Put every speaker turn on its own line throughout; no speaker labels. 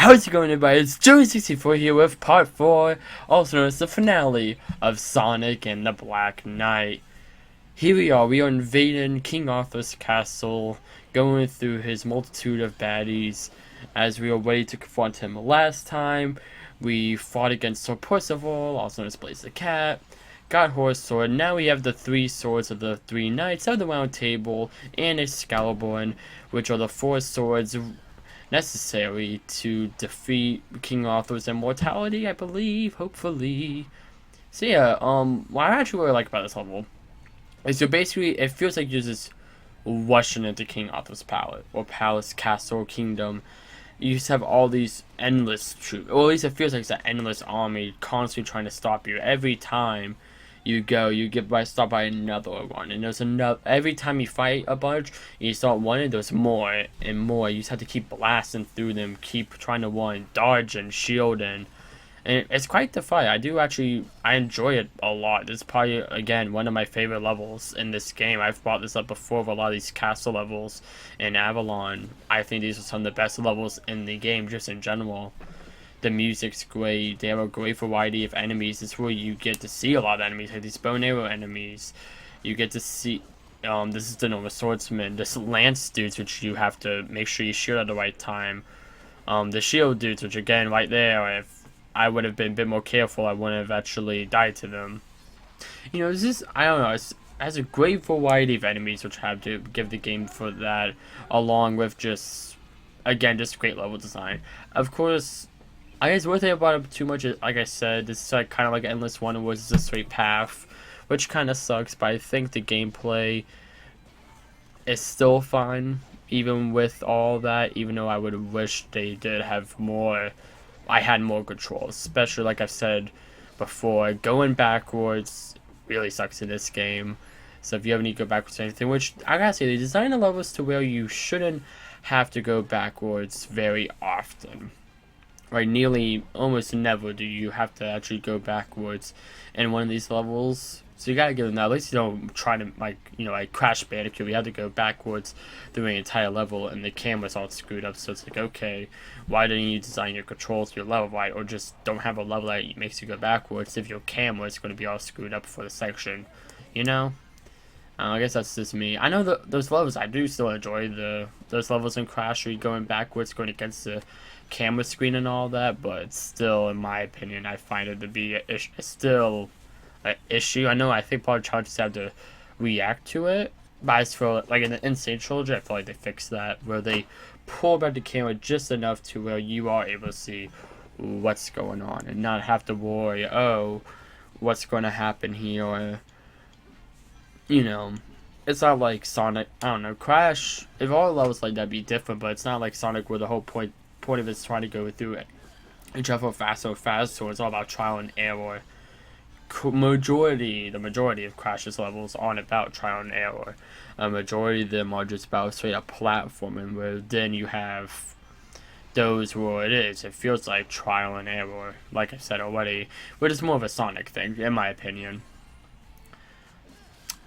How's it going, everybody? It's Joey64 here with part 4, also known as the finale of Sonic and the Black Knight. Here we are invading King Arthur's castle, going through his multitude of baddies. As we were ready to confront him last time, we fought against Sir Percival, also known as Blaze the Cat, got Horse Sword. Now we have the 3 swords of the 3 knights of the Round Table, and Excalibur, which are the 4 swords necessary to defeat King Arthur's immortality, I believe, hopefully. So yeah, what I actually really like about this level is so basically it feels like you're just rushing into King Arthur's palace, castle, kingdom. You just have all these endless troops, or at least it feels like it's an endless army constantly trying to stop you. Every time you go, you get stopped by another one, and there's another. Every time you fight a bunch, you start one, and there's more and more. You just have to keep blasting through them, keep trying to dodge and shield, and it's quite the fight. I enjoy it a lot. This is probably, again, one of my favorite levels in this game. I've brought this up before with a lot of these castle levels in Avalon. I think these are some of the best levels in the game, just in general. The music's great. They have a great variety of enemies. It's where you get to see a lot of enemies, like these bow and arrow enemies. You get to see, this is the normal swordsman. This lance dudes, which you have to make sure you shield at the right time. The shield dudes, which again, right there, if I would have been a bit more careful, I wouldn't have actually died to them. You know, I don't know, it has a great variety of enemies, which I have to give the game for that, along with just great level design. Of course, I guess one thing about it too much is, like I said, this is like kind of like an endless one, where it's a straight path, which kind of sucks, but I think the gameplay is still fun, even with all that, even though I would have wished they did have more, I had more control, especially like I've said before, going backwards really sucks in this game. So if you ever need to go backwards or anything, which I gotta say, they designed the levels to where you shouldn't have to go backwards very often. Right, nearly almost never do you have to actually go backwards in one of these levels. So you gotta give them that. At least you don't try to, like Crash Bandicoot, you have to go backwards through an entire level and the camera's all screwed up. So it's like, okay, why didn't you design your controls to your level right? Or just don't have a level that makes you go backwards if your camera is going to be all screwed up for the section, you know? I guess that's just me. I know those levels, I do still enjoy those levels in Crash where you're going backwards, going against the camera screen and all that, but still, in my opinion, I find it to be still an issue. I think part of the challenges have to react to it, but I just feel like in the Insane Trilogy, I feel like they fixed that, where they pull back the camera just enough to where you are able to see what's going on and not have to worry, oh, what's going to happen here, or, you know, it's not like Sonic, I don't know, Crash, if all the levels like that be different, but it's not like Sonic where the whole point of it is trying to go through it and travel faster and faster, so it's all about trial and error. The majority of Crash's levels aren't about trial and error. A majority of them are just about straight up platforming, where then you have those where it feels like trial and error, like I said already, but it's more of a Sonic thing, in my opinion.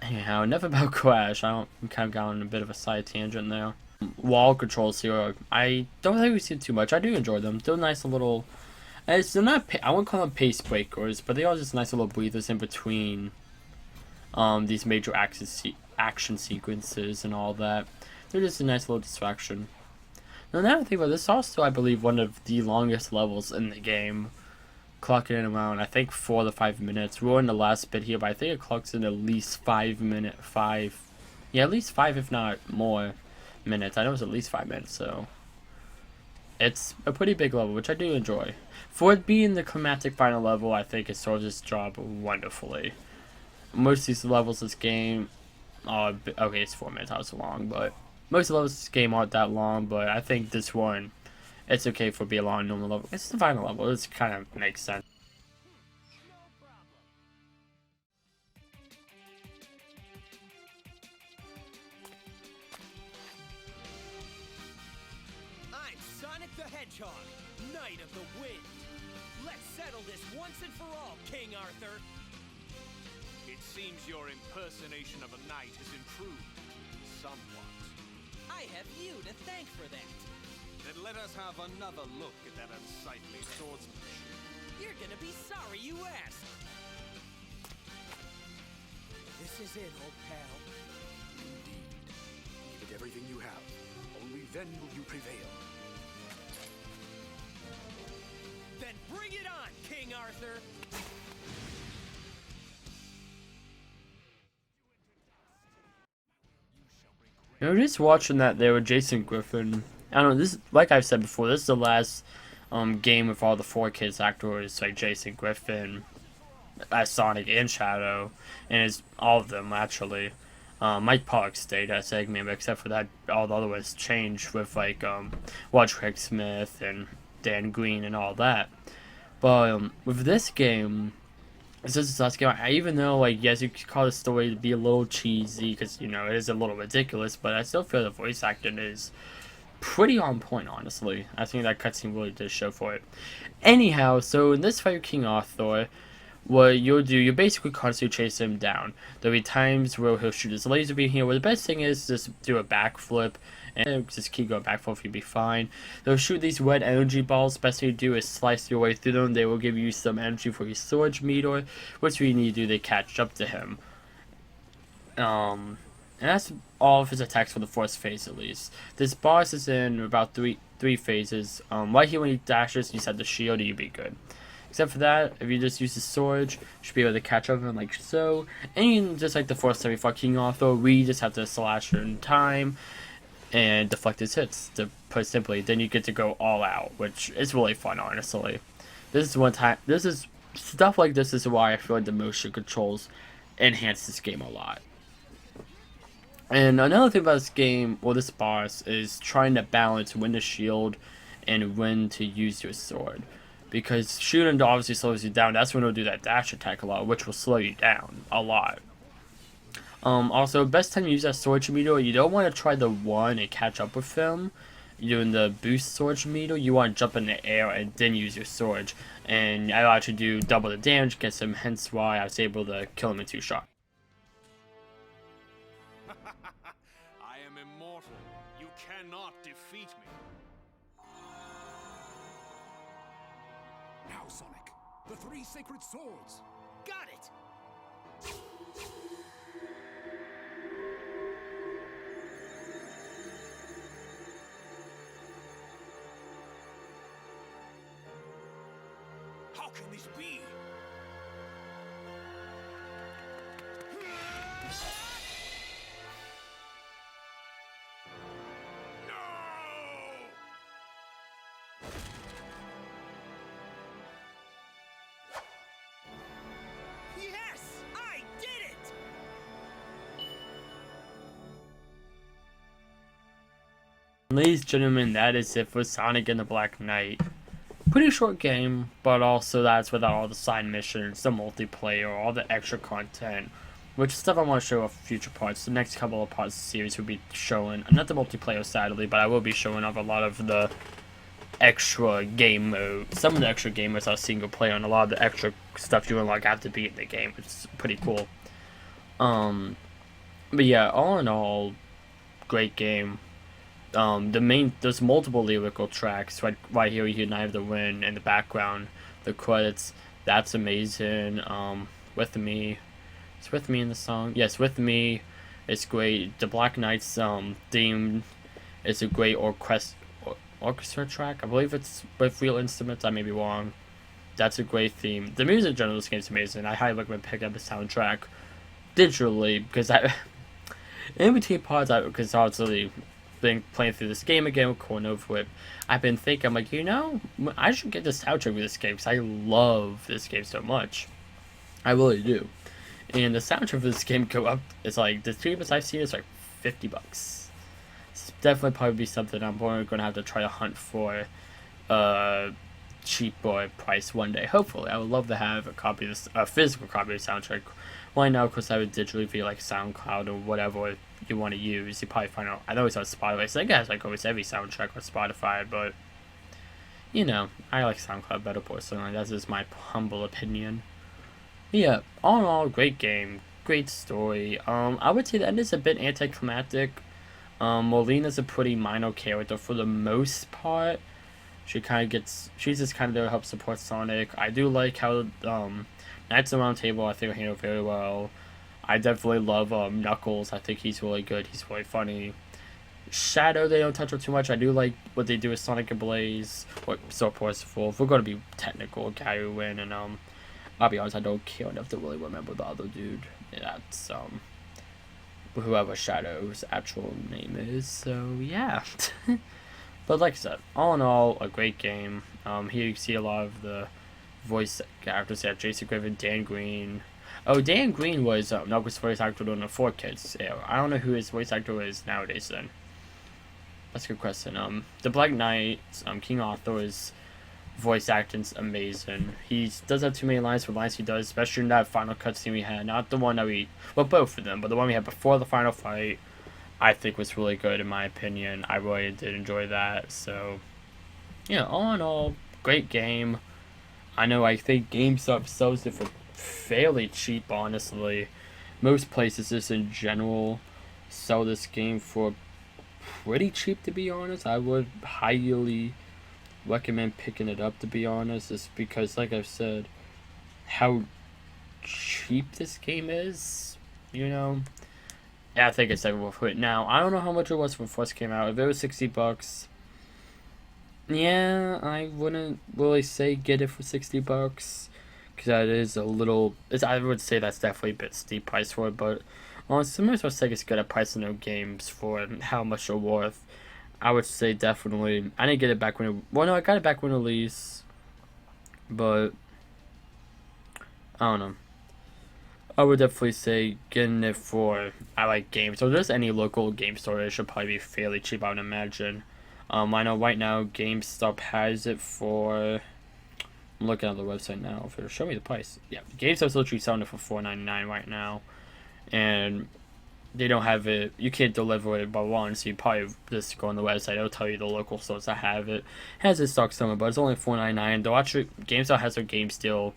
Anyhow, enough about Crash. I'm kind of got on a bit of a side tangent there. Wall controls here, I don't think we see too much. I do enjoy them. They're nice little, they're not, I wouldn't call them pace breakers, but they are just nice little breathers in between these major action sequences and all that. They're just a nice little distraction. Now that I think about this, also I believe one of the longest levels in the game, clocking in around, I think 4 to 5 minutes. We're in the last bit here, but I think it clocks in at least 5 at least 5 if not more minutes. I know it's at least 5 minutes, so it's a pretty big level, which I do enjoy. For it being the climactic final level, I think it serves its job wonderfully. Most of these levels this game are, okay, it's 4 minutes, how it's long, but most of the levels this game aren't that long, but I think this one, it's okay for being a long normal level. It's the final level, it kind of makes sense.
I'm Sonic the Hedgehog, Knight of the Wind. Let's settle this once and for all, King Arthur.
It seems your impersonation of a knight has improved somewhat.
I have you to thank for that.
Then let us have another look at that unsightly swordsmanship.
You're gonna be sorry you asked. This is it, old pal.
Indeed. Give it everything you have. Only then will you prevail.
Then bring it on, King Arthur!
You know, just watching that there with Jason Griffin. I don't know, this, like I've said before, this is the last game with all the 4 kids actors, like Jason Griffin, as Sonic and Shadow, and it's all of them actually. Mike Pollock stayed as Eggman, except for that, all the other ones changed with like Craig Smith and Dan Green and all that. But with this game, this is the last game. Even though, like, yes, you could call the story to be a little cheesy because, you know, it is a little ridiculous, but I still feel the voice acting is pretty on point, honestly. I think that cutscene really did show for it. Anyhow, so in this fight with King Arthur, what you'll do, you basically constantly chase him down. There'll be times where he'll shoot his laser beam here, where the best thing is just do a backflip, and just keep going backflip, you'll be fine. They'll shoot these red energy balls, best thing to do is slice your way through them. They will give you some energy for your sword meter, which we need to do to catch up to him. And that's all of his attacks for the first phase at least. This boss is in about three phases. Right here when he dashes, you set the shield and you'll be good. Except for that, if you just use the sword, you should be able to catch up with him like so. And just like the first time we fought King Arthur, we just have to slash in time and deflect his hits, to put it simply. Then you get to go all out, which is really fun, honestly. This is stuff like this is why I feel like the motion controls enhance this game a lot. And another thing about this game, well, this boss, is trying to balance when to shield and when to use your sword. Because shooting obviously slows you down. That's when it'll do that dash attack a lot, which will slow you down a lot. Also, best time to use that sword meter, you don't want to try the one and catch up with him. You're doing the boost sword meter, you want to jump in the air and then use your sword. And I actually do double the damage against him, hence why I was able to kill him in 2 shots.
I am immortal. You cannot defeat me.
Now, Sonic, the 3 sacred swords.
Got it!
How can this be?
Yes! I did it!
Ladies and gentlemen, that is it for Sonic and the Black Knight. Pretty short game, but also that's without all the side missions, the multiplayer, all the extra content, which is stuff I want to show off future parts. The next couple of parts of the series will be showing, not the multiplayer sadly, but I will be showing off a lot of the extra game mode. Some of the extra game modes are single player, and a lot of the extra stuff you unlock after beating the game, which is pretty cool. But yeah, all in all, great game. There's multiple lyrical tracks. Right here you hear Night of the Wind in the background, the credits, that's amazing. With Me, it's With Me in the song, yes, With Me, it's great. The Black Knight's theme is a great orchestra track. I believe it's with real instruments, I may be wrong. That's a great theme. The music in general of this game is amazing. I highly recommend picking up the soundtrack digitally, because in between parts, because obviously been playing through this game again with Corn over it, I've been thinking, I'm like, you know, I should get the soundtrack with this game because I love this game so much. I really do. And the soundtrack for this game go up, it's like, the cheapest I've seen is like $50. It's definitely probably be something I'm probably going to have to try to hunt for cheaper price one day. Hopefully, I would love to have a physical copy of the soundtrack. Why not? Of course, have it digitally via like SoundCloud or whatever you want to use. You probably find out. I know it's on Spotify, so I guess like almost every soundtrack on Spotify, but you know, I like SoundCloud better personally. That's just my humble opinion. Yeah, all in all, great game, great story. I would say the end is a bit anticlimactic. Molina's a pretty minor character for the most part. She kind of gets, she's just kind of there to help support Sonic. I do like how Knights of the Round Table, I think, handle very well. I definitely love Knuckles. I think he's really good. He's really funny. Shadow, they don't touch on too much. I do like what they do with Sonic and Blaze. What so forceful. If we're going to be technical, Garuin, and I'll be honest, I don't care enough to really remember the other dude. That's whoever Shadow's actual name is. So yeah. But like I said, all in all, a great game. Here you see a lot of the voice characters. Yeah, Jason Griffin, Dan Green. Oh, Dan Green was Knuckles' voice actor during the 4Kids era. I don't know who his voice actor is nowadays then. That's a good question. The Black Knight, King Arthur's voice acting's amazing. He does have too many lines for lines he does, especially in that final cutscene we had. Not the one that well, both of them, but the one we had before the final fight, I think was really good in my opinion. I really did enjoy that. So, yeah, all in all, great game. I know I think GameStop sells it for fairly cheap, honestly. Most places just in general sell this game for pretty cheap, to be honest. I would highly recommend picking it up, to be honest, just because, like I've said, how cheap this game is, you know. Yeah, I think it's like worth it. Now, I don't know how much it was when it first came out. If it was $60, yeah, I wouldn't really say get it for $60, because that is a little, I would say that's definitely a bit steep price for it, but honestly, most of us it's good at pricing their games for how much they're worth. I would say definitely, I didn't get it back when it, well no, I got it back when it released, but I don't know. I would definitely say getting it for, I like games, so just any local game store, it should probably be fairly cheap, I would imagine. I know right now GameStop has it for, I'm looking at the website now, if it'll show me the price. Yeah, GameStop's literally selling it for $4.99 right now, and they don't have it, you can't deliver it by one, so you probably just go on the website, it'll tell you the local stores that have it. It has it stock somewhere, but it's only $4.99, though actually GameStop has their game still,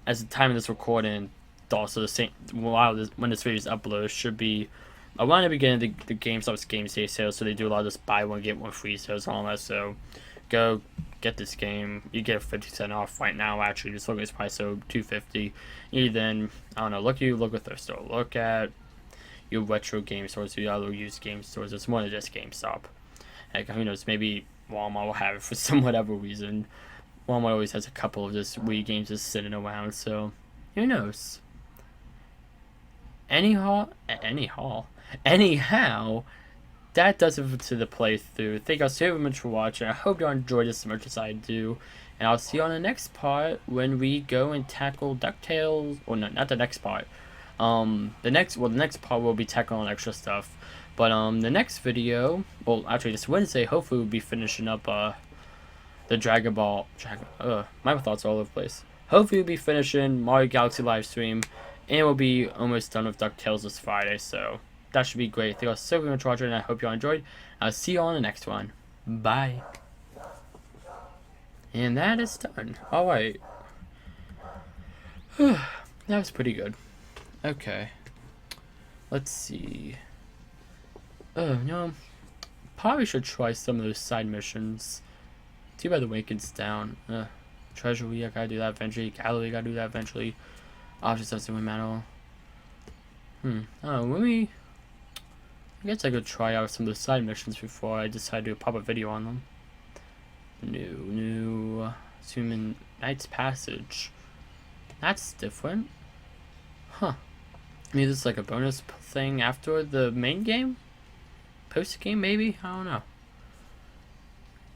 as the time of this recording, also the same, when this video is uploaded, should be around the beginning of the GameStop's Game Day sale, so they do a lot of this buy one get one free sales and all that, so go get this game. You get 50% off right now, actually, just look at this price, so $250. You then, I don't know, look at thrift store, look at your retro game stores, your other used game stores. It's more than just GameStop. Heck, who knows, maybe Walmart will have it for some whatever reason. Walmart always has a couple of just Wii games just sitting around, so who knows. Anyhow, that does it to the playthrough. Thank you all so much for watching. I hope you all enjoyed this as much as I do. And I'll see you on the next part when we go and tackle DuckTales. Or no, not the next part. The next part will be tackling extra stuff. But the next video, well, actually this Wednesday, hopefully we'll be finishing up the Dragon Ball. My thoughts are all over the place. Hopefully we'll be finishing Mario Galaxy livestream. And we'll be almost done with DuckTales this Friday, so that should be great. Thank you all so much for watching, and I hope you all enjoyed. I'll see you all on the next one. Bye. And that is done. Alright. That was pretty good. Okay. Let's see. Oh, no. Probably should try some of those side missions. Too bad the Waken's down. Treasury, I gotta do that eventually. Gallery, gotta do that eventually. Options doesn't really matter. Oh, I guess I could try out some of the side missions before I decide to do a pop-up video on them. New. Human Knight's Passage. That's different. Huh. Maybe this is like a bonus thing after the main game? Post-game, maybe? I don't know.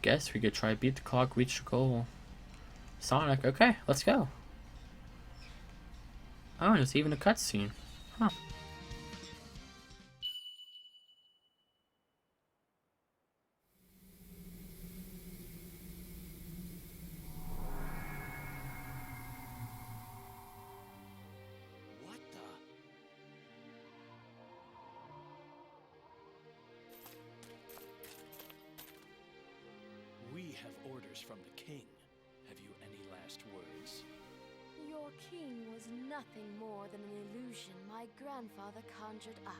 Guess we could try beat the clock, reach the goal. Sonic, okay, let's go. Oh, and it's even a cutscene. Huh.
What the?
We have orders from the king. Have you any last words?
Your king was nothing more than an illusion my grandfather conjured up.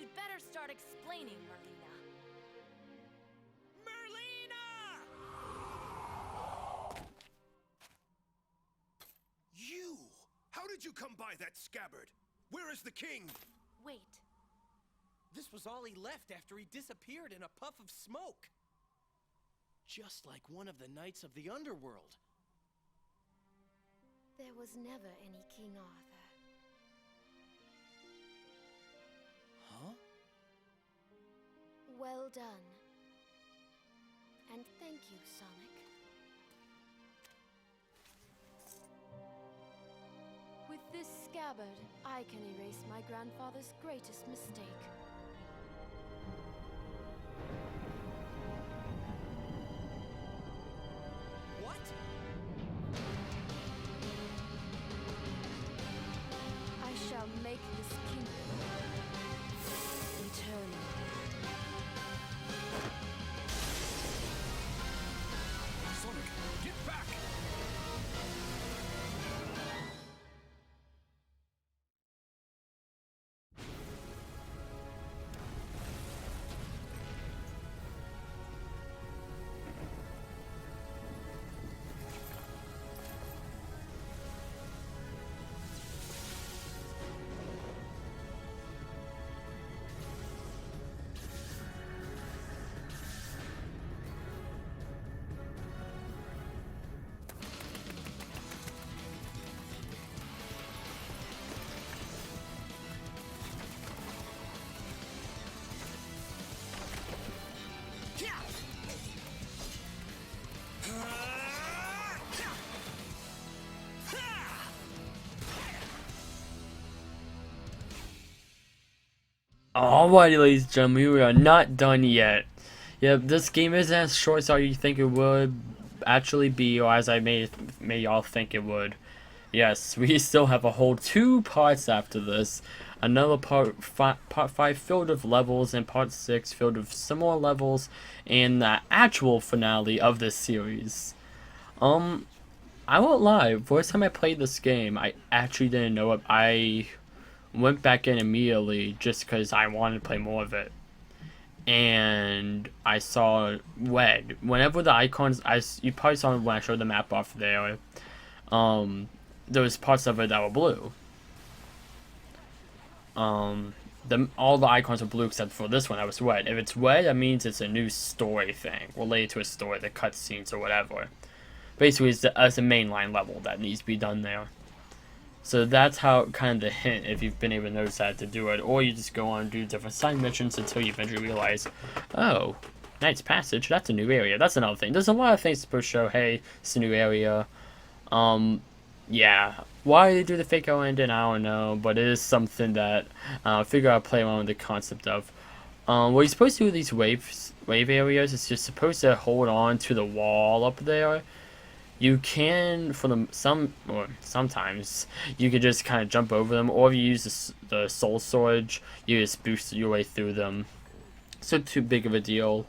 You'd better start explaining, Merlina.
Merlina!
You! How did you come by that scabbard? Where is the king?
Wait.
This was all he left after he disappeared in a puff of smoke. Just like one of the knights of the underworld.
There was never any King Arthur.
Huh?
Well done. And thank you, Sonic. With this scabbard, I can erase my grandfather's greatest mistake.
What?
I shall make this kingdom eternal.
Sonic, get back!
Alrighty, ladies and gentlemen, we are not done yet. Yep, this game isn't as short as you think it would actually be, or as I made y'all think it would. Yes, we still have a whole 2 parts after this. Another part 5 filled with levels, and part 6 filled with similar levels, and the actual finale of this series. I won't lie, first time I played this game, I actually didn't know it. I went back in immediately just because I wanted to play more of it. And I saw red. Whenever the icons, you probably saw when I showed the map off there, there was parts of it that were blue. All the icons are blue except for this one that was red. If it's red, that means it's a new story thing, related to a story, the cutscenes or whatever. Basically, it's a mainline level that needs to be done there. So that's how, kind of the hint, if you've been able to notice that, to do it. Or you just go on and do different side missions until you eventually realize, oh, Knight's Passage, that's a new area. That's another thing. There's a lot of things to show, hey, it's a new area. Yeah. Why they do the fake out ending, I don't know. But it is something that I figure out play around with the concept of. What you're supposed to do with these wave areas is you're supposed to hold on to the wall up there. You can, sometimes, you could just kind of jump over them, or if you use the soul storage, you just boost your way through them. So too big of a deal,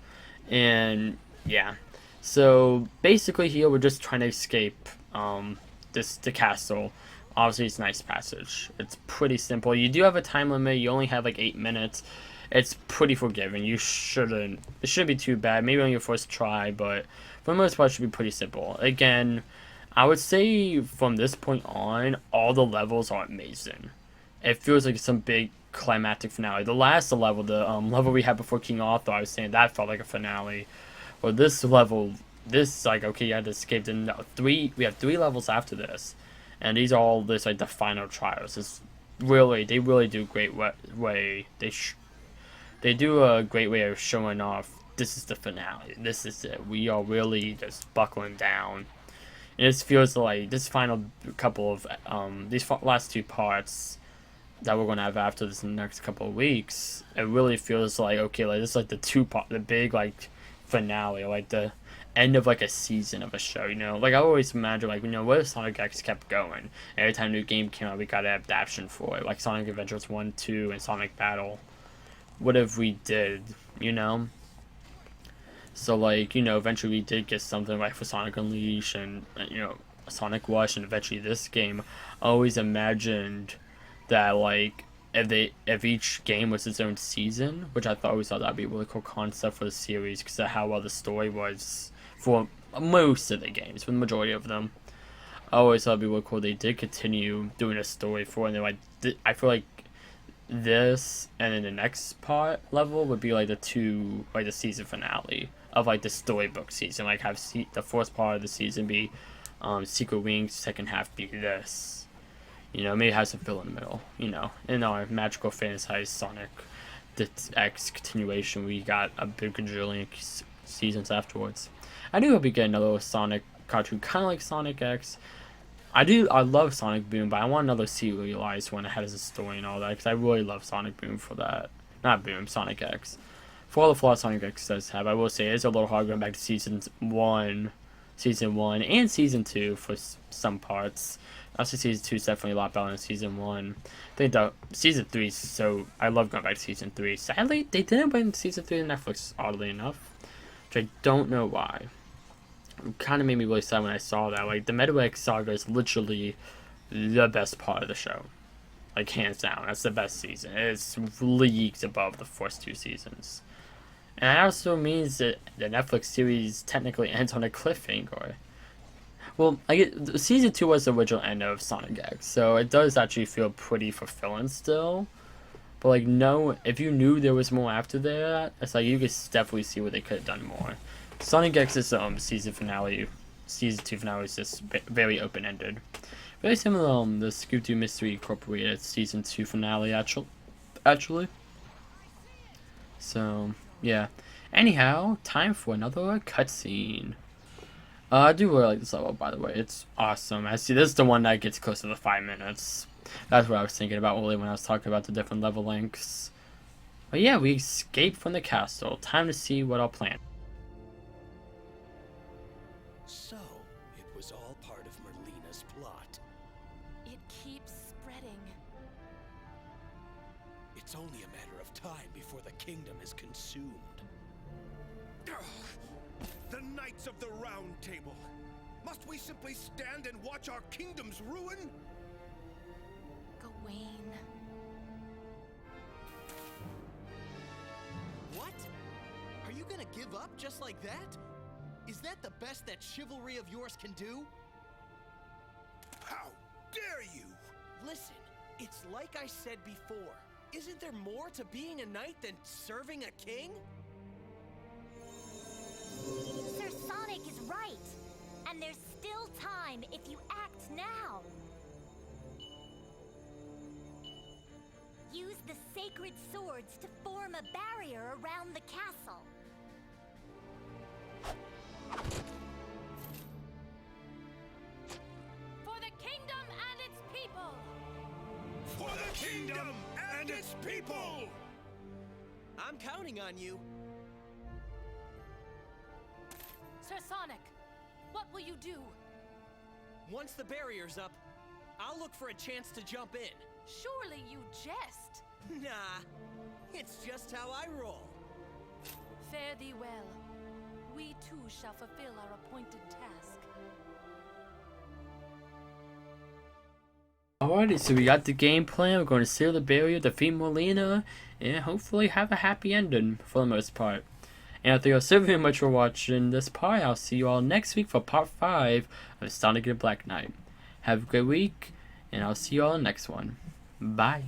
and yeah. So basically here we're just trying to escape the castle. Obviously it's Knight's Passage. It's pretty simple. You do have a time limit. You only have like 8 minutes. It's pretty forgiving. It shouldn't be too bad. Maybe on your first try, but for the most part, it should be pretty simple. Again, I would say from this point on, all the levels are amazing. It feels like some big climactic finale. The last level, the level we had before King Arthur, I was saying that felt like a finale. Well, this level, like, okay, you had to escape. Then we have 3 levels after this, and these are all like the final trials. They really do a great way. They do a great way of showing off. This is the finale. This is it. We are really just buckling down. And it feels like this final couple of these last 2 parts that we're gonna have after this in the next couple of weeks. It really feels like, okay, like this is like the big like finale, like the end of like a season of a show. You know, like I always imagine, like, you know, what if Sonic X kept going? Every time a new game came out, we got an adaptation for it, like Sonic Adventures 1, 2, and Sonic Battle. What if we did? You know. So, like, you know, eventually we did get something like for Sonic Unleashed and, you know, Sonic Rush, and eventually this game. I always imagined that, like, if each game was its own season, which I always thought that'd be a really cool concept for the series because of how well the story was for most of the games, for the majority of them. I always thought it'd be really cool. They did continue doing a story for it, and then I feel like this and then the next part level would be like the season finale of like the storybook season. Like have the first part of the season be Secret Wings, second half be this. You know, maybe have some fill in the middle. You know, in our magical fantasy Sonic the X continuation, we got a big gajillion seasons afterwards. I do hope we get another Sonic cartoon, kind of like Sonic X. I love Sonic Boom, but I want another serialized one that has a story and all that, because I really love Sonic Boom for that. Not Boom, Sonic X. For all the flaws Sonic X does have, I will say it's a little hard going back to Season 1 and Season 2 for some parts. I say Season 2 is definitely a lot better than Season 1. I think the Season 3 is so... I love going back to Season 3. Sadly, they didn't bring Season 3 to Netflix, oddly enough. Which I don't know why. It kind of made me really sad when I saw that. Like, the Meadowegg Saga is literally the best part of the show. Like, hands down. That's the best season. It's leagues above the first 2 seasons. And that also means that the Netflix series technically ends on a cliffhanger. Well, Season 2 was the original end of Sonic X, so it does actually feel pretty fulfilling still. But, like, no, if you knew there was more after that, it's like you could definitely see where they could have done more. Sonic X's season 2 finale is just very open-ended. Very similar to the Scooby-Doo Mystery Incorporated season 2 finale, actually. So, yeah. Anyhow, time for another cutscene. I do really like this level, by the way. It's awesome. I see this is the one that gets close to the 5 minutes. That's what I was thinking about earlier when I was talking about the different level lengths. But yeah, we escaped from the castle. Time to see what our plan.
So, it was all part of Merlina's plot.
It keeps spreading.
It's only a matter of time before the kingdom is consumed.
The Knights of the Round Table. Must we simply stand and watch our kingdom's ruin?
Gawain.
What? Are you gonna give up just like that? Is that the best that chivalry of yours can do?
How dare you!
Listen, it's like I said before. Isn't there more to being a knight than serving a king?
Sir Sonic is right. And there's still time if you act now. Use the sacred swords to form a barrier around the castle.
For the kingdom and its people!
For the kingdom and its people!
I'm counting on you.
Sir Sonic, what will you do?
Once the barrier's up, I'll look for a chance to jump in.
Surely you jest.
Nah, it's just how I roll.
Fare thee well. We too shall fulfill our appointed task.
Alrighty, so we got the game plan. We're going to seal the barrier, defeat Molina, and hopefully have a happy ending for the most part. And thank you all so very much for watching this part. I'll see you all next week for part 5 of Sonic the Black Knight. Have a great week, and I'll see you all in the next one. Bye.